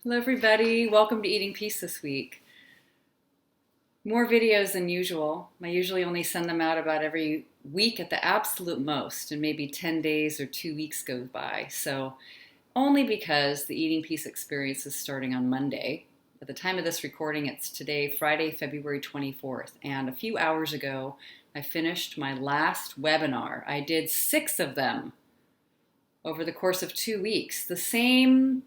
Hello everybody, welcome to Eating Peace this week. More videos than usual. I usually only send them out about every week at the absolute most, and maybe 10 days or 2 weeks goes by. So only because the Eating Peace experience is starting on Monday. At the time of this recording, it's today, Friday, February 24th. And a few hours ago, I finished my last webinar. I did 6 of them over the course of 2 weeks. The same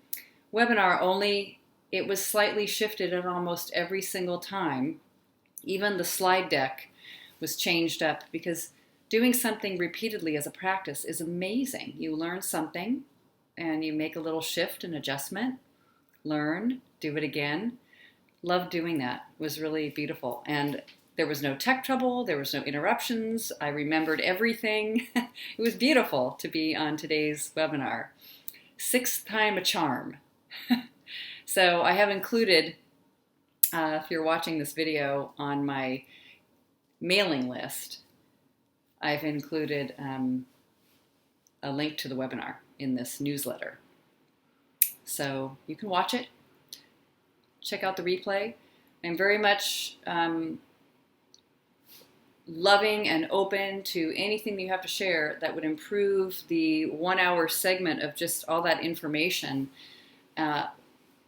webinar, only it was slightly shifted at almost every single time. Even the slide deck was changed up because doing something repeatedly as a practice is amazing. You learn something and you make a little shift and adjustment, learn, do it again. Love doing that. It was really beautiful. And there was no tech trouble. There was no interruptions. I remembered everything. It was beautiful to be on today's webinar. 6th time a charm. So I have included, if you're watching this video on my mailing list, I've included a link to the webinar in this newsletter. So you can watch it, check out the replay. I'm very much loving and open to anything you have to share that would improve the 1-hour segment of just all that information.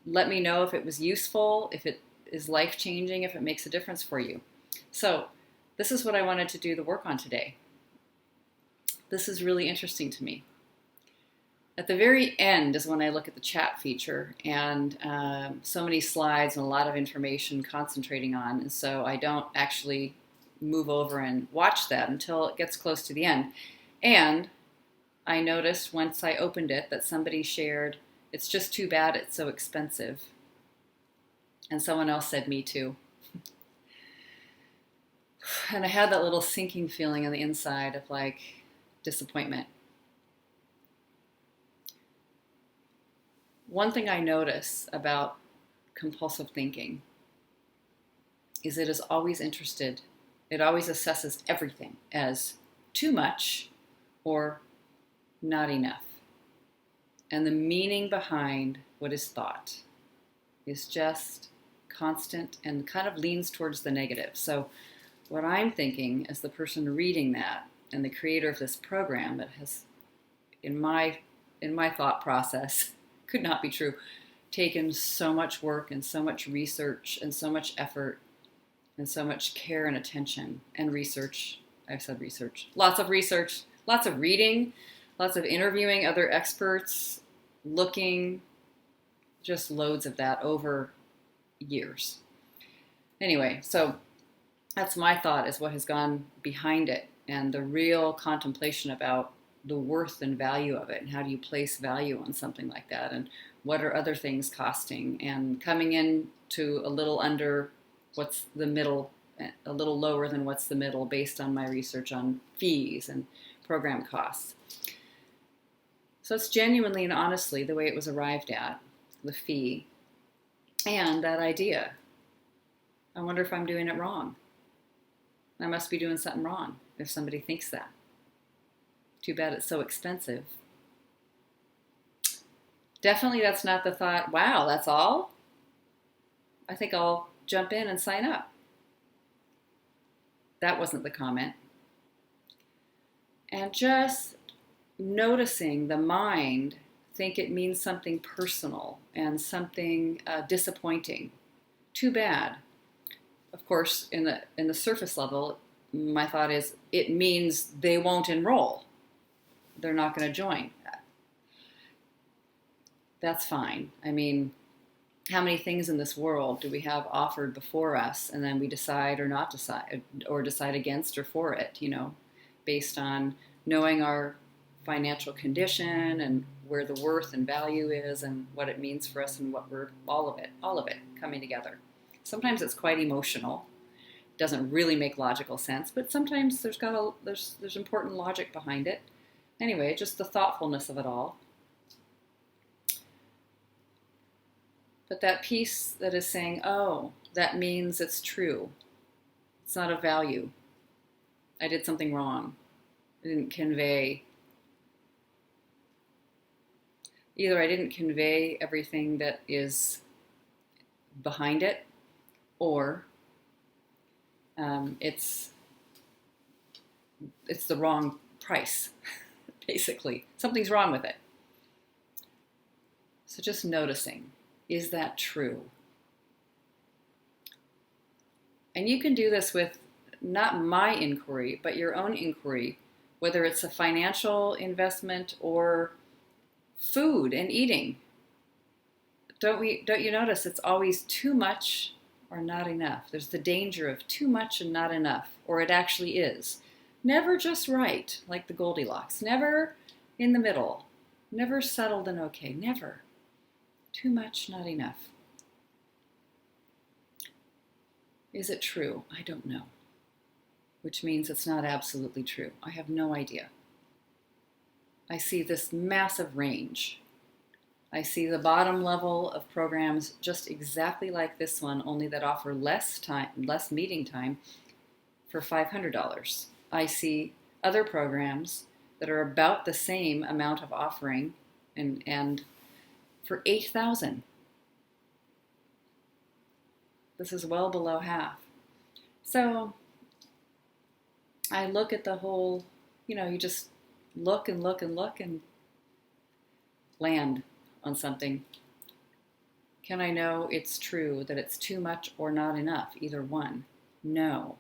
Let me know if it was useful, if it is life-changing, if it makes a difference for you. So this is what I wanted to do the work on today. This is really interesting to me. At the very end is when I look at the chat feature, and so many slides and a lot of information concentrating on, and so I don't actually move over and watch that until it gets close to the end. And I noticed once I opened it that somebody shared, "It's just too bad it's so expensive." And someone else said, "Me too." And I had that little sinking feeling on the inside of like disappointment. One thing I notice about compulsive thinking is it is always interested. It always assesses everything as too much or not enough. And the meaning behind what is thought is just constant and kind of leans towards the negative. So what I'm thinking as the person reading that and the creator of this program that has, in my thought process, could not be true, taken so much work and so much research and so much effort and so much care and attention and research. I've said research, lots of reading, lots of interviewing other experts, looking, just loads of that over years. Anyway, so that's my thought, is what has gone behind it and the real contemplation about the worth and value of it, and how do you place value on something like that, and what are other things costing, and coming in to a little under what's the middle, a little lower than what's the middle based on my research on fees and program costs. So it's genuinely and honestly the way it was arrived at, the fee, and that idea. I wonder if I'm doing it wrong. I must be doing something wrong if somebody thinks that. Too bad it's so expensive. Definitely that's not the thought, wow, that's all? I think I'll jump in and sign up. That wasn't the comment. And just noticing the mind think it means something personal and something disappointing. Too bad. Of course, in the surface level, my thought is it means they won't enroll. They're not going to join. That's fine. I mean, how many things in this world do we have offered before us, and then we decide or not decide, or decide against or for it, based on knowing our financial condition and where the worth and value is and what it means for us, and what we're, all of it coming together. Sometimes it's quite emotional. It doesn't really make logical sense, but sometimes there's important logic behind it. Anyway, just the thoughtfulness of it all. But that piece that is saying, oh, that means it's true. It's not of value. I did something wrong. I didn't convey. Either I didn't convey everything that is behind it, or it's the wrong price, basically. Something's wrong with it. So just noticing, is that true? And you can do this with not my inquiry, but your own inquiry, whether it's a financial investment or food and eating. Don't you notice it's always too much or not enough? There's the danger of too much and not enough, or it actually is. Never just right, like the Goldilocks. Never in the middle. Never settled and okay. Never. Too much, not enough. Is it true? I don't know. Which means it's not absolutely true. I have no idea. I see this massive range. I see the bottom level of programs just exactly like this one, only that offer less time, less meeting time for $500. I see other programs that are about the same amount of offering and for $8,000. This is well below half. So I look at the whole, you just look and look and look and land on something. Can I know it's true, that it's too much or not enough? Either one. No.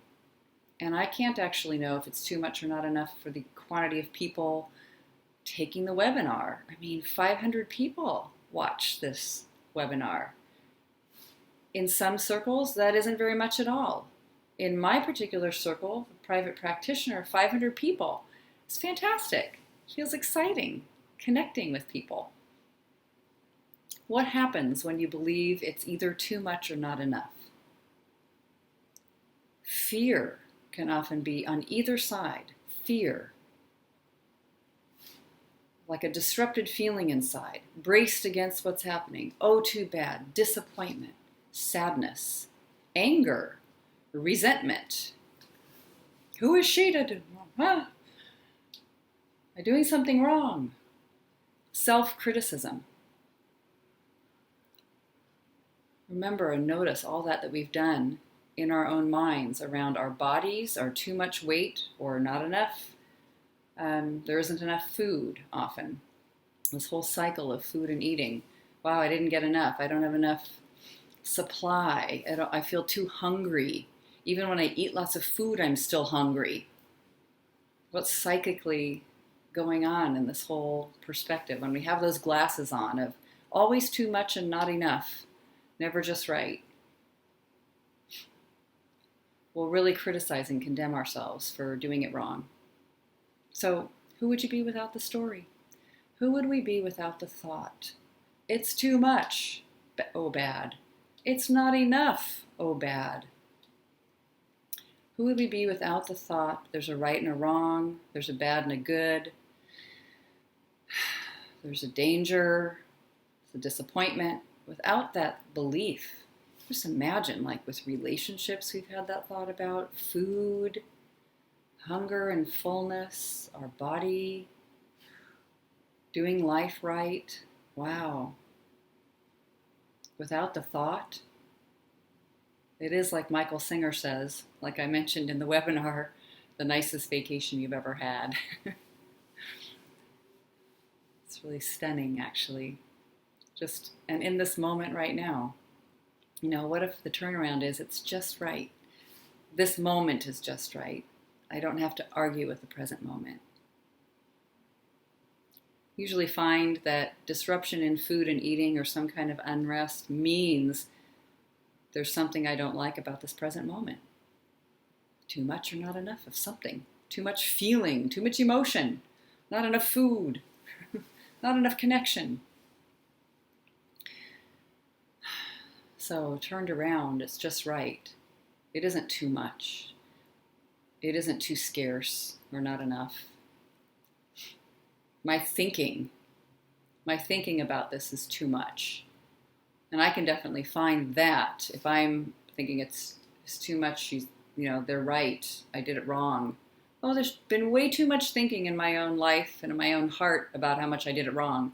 And I can't actually know if it's too much or not enough for the quantity of people taking the webinar. 500 people watch this webinar. In some circles, that isn't very much at all. In my particular circle, the private practitioner, 500 people. It's fantastic. It feels exciting, connecting with people. What happens when you believe it's either too much or not enough? Fear can often be on either side. Fear. Like a disrupted feeling inside, braced against what's happening. Oh, too bad. Disappointment, sadness, anger, resentment. Who is she to do? Am I doing something wrong? Self-criticism. Remember and notice all that we've done in our own minds around our bodies, our too much weight or not enough. There isn't enough food often. This whole cycle of food and eating. Wow, I didn't get enough. I don't have enough supply. I feel too hungry. Even when I eat lots of food, I'm still hungry. What's psychically going on in this whole perspective when we have those glasses on of always too much and not enough, never just right? We'll really criticize and condemn ourselves for doing it wrong. So who would you be without the story? Who would we be without the thought? It's too much. Oh, bad. It's not enough. Oh, bad. Who would we be without the thought there's a right and a wrong, there's a bad and a good, there's a danger, there's a disappointment? Without that belief, just imagine, like with relationships we've had that thought about, food, hunger and fullness, our body, doing life right. Wow. Without the thought, it is like Michael Singer says, like I mentioned in the webinar, the nicest vacation you've ever had. It's really stunning, actually. And in this moment right now, what if the turnaround is it's just right? This moment is just right. I don't have to argue with the present moment. Usually find that disruption in food and eating or some kind of unrest means there's something I don't like about this present moment. Too much or not enough of something. Too much feeling, too much emotion, not enough food, not enough connection. So turned around, it's just right. It isn't too much. It isn't too scarce or not enough. My thinking about this is too much. And I can definitely find that if I'm thinking it's too much, they're right, I did it wrong. Oh, there's been way too much thinking in my own life and in my own heart about how much I did it wrong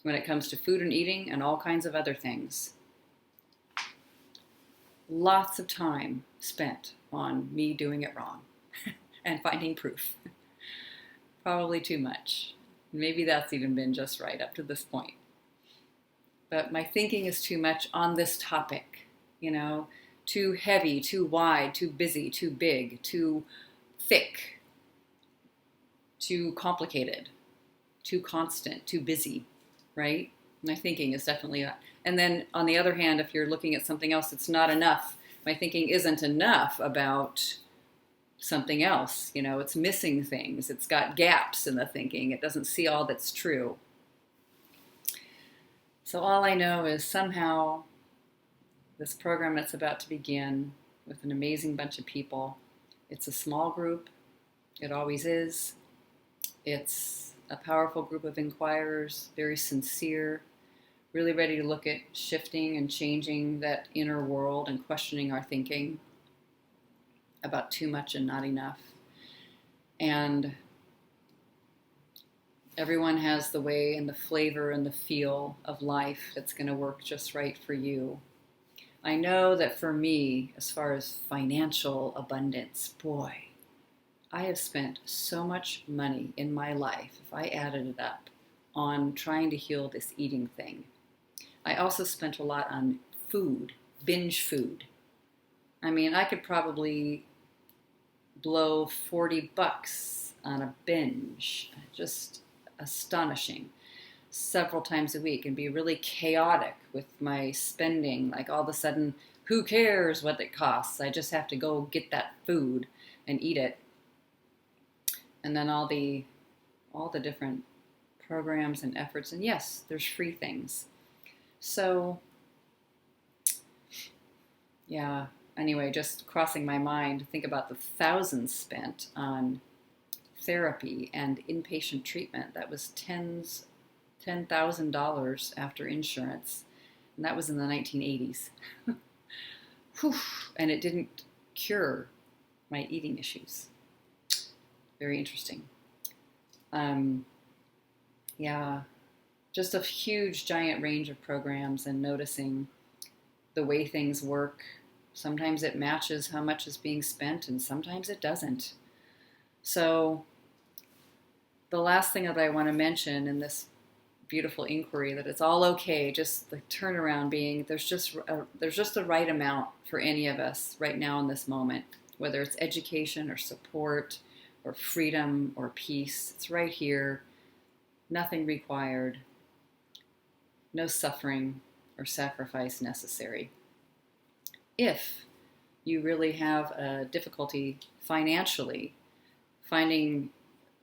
when it comes to food and eating and all kinds of other things. lots of time spent on me doing it wrong and finding proof. Probably too much. Maybe that's even been just right up to this point. But my thinking is too much on this topic, too heavy, too wide, too busy, too big, too thick, too complicated, too constant, too busy, right? My thinking is definitely that. And then on the other hand, if you're looking at something else, it's not enough. My thinking isn't enough about something else. It's missing things. It's got gaps in the thinking. It doesn't see all that's true. So all I know is somehow this program that's about to begin with an amazing bunch of people, it's a small group. It always is. It's a powerful group of inquirers, very sincere, really ready to look at shifting and changing that inner world and questioning our thinking about too much and not enough. And everyone has the way and the flavor and the feel of life that's going to work just right for you. I know that for me, as far as financial abundance, boy, I have spent so much money in my life, if I added it up, on trying to heal this eating thing. I also spent a lot on food, binge food. I mean, I could probably blow $40 on a binge. Just astonishing. Several times a week, and be really chaotic with my spending. Like all of a sudden, who cares what it costs? I just have to go get that food and eat it. And then all the different programs and efforts. And yes, there's free things. So, yeah, anyway, just crossing my mind, think about the thousands spent on therapy and inpatient treatment. That was $10,000 after insurance. And that was in the 1980s. And it didn't cure my eating issues. Very interesting. Yeah, just a huge, giant range of programs and noticing the way things work. Sometimes it matches how much is being spent, and sometimes it doesn't. So the last thing that I want to mention in this beautiful inquiry, that it's all okay, just the turnaround being there's just the right amount for any of us right now in this moment, whether it's education or support or freedom or peace. It's right here. Nothing required. No suffering or sacrifice necessary. If you really have a difficulty financially finding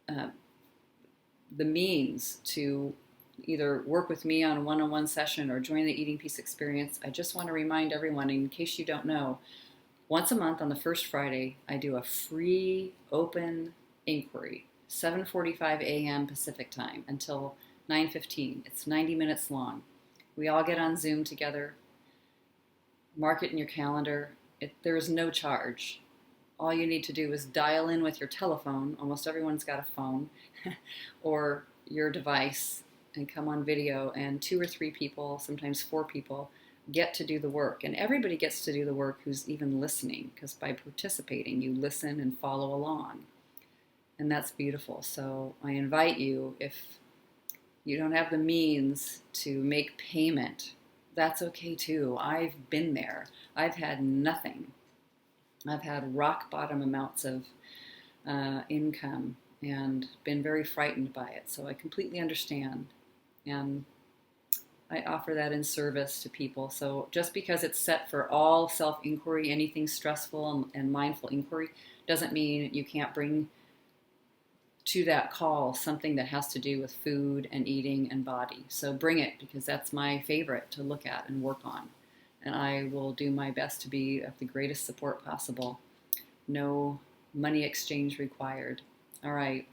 the means to either work with me on a one-on-one session or join the Eating Peace experience, I just want to remind everyone, in case you don't know, once a month on the first Friday, I do a free open inquiry, 7:45 a.m. Pacific time until 9:15. It's 90 minutes long. We all get on Zoom together. Mark it in your calendar. There is no charge. All you need to do is dial in with your telephone. Almost everyone's got a phone or your device, and come on video, and 2 or 3 people, sometimes 4 people, get to do the work. And everybody gets to do the work who's even listening, because by participating, you listen and follow along. And that's beautiful. So I invite you, if you don't have the means to make payment, that's okay too. I've been there. I've had nothing. I've had rock bottom amounts of income and been very frightened by it. So I completely understand. And I offer that in service to people. So just because it's set for all self-inquiry, anything stressful and mindful inquiry, doesn't mean you can't bring to that call something that has to do with food and eating and body. So bring it, because that's my favorite to look at and work on. And I will do my best to be of the greatest support possible. No money exchange required. All right.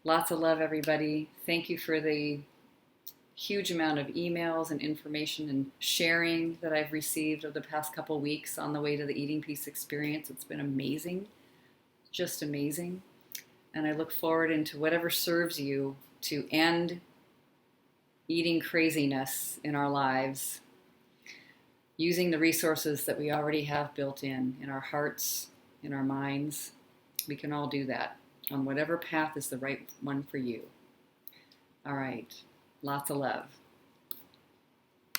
Lots of love, everybody. Thank you for the huge amount of emails and information and sharing that I've received over the past couple weeks on the way to the Eating Peace experience. It's been amazing, just amazing. And I look forward into whatever serves you to end eating craziness in our lives. using the resources that we already have built in our hearts, in our minds. We can all do that on whatever path is the right one for you. All right. Lots of love.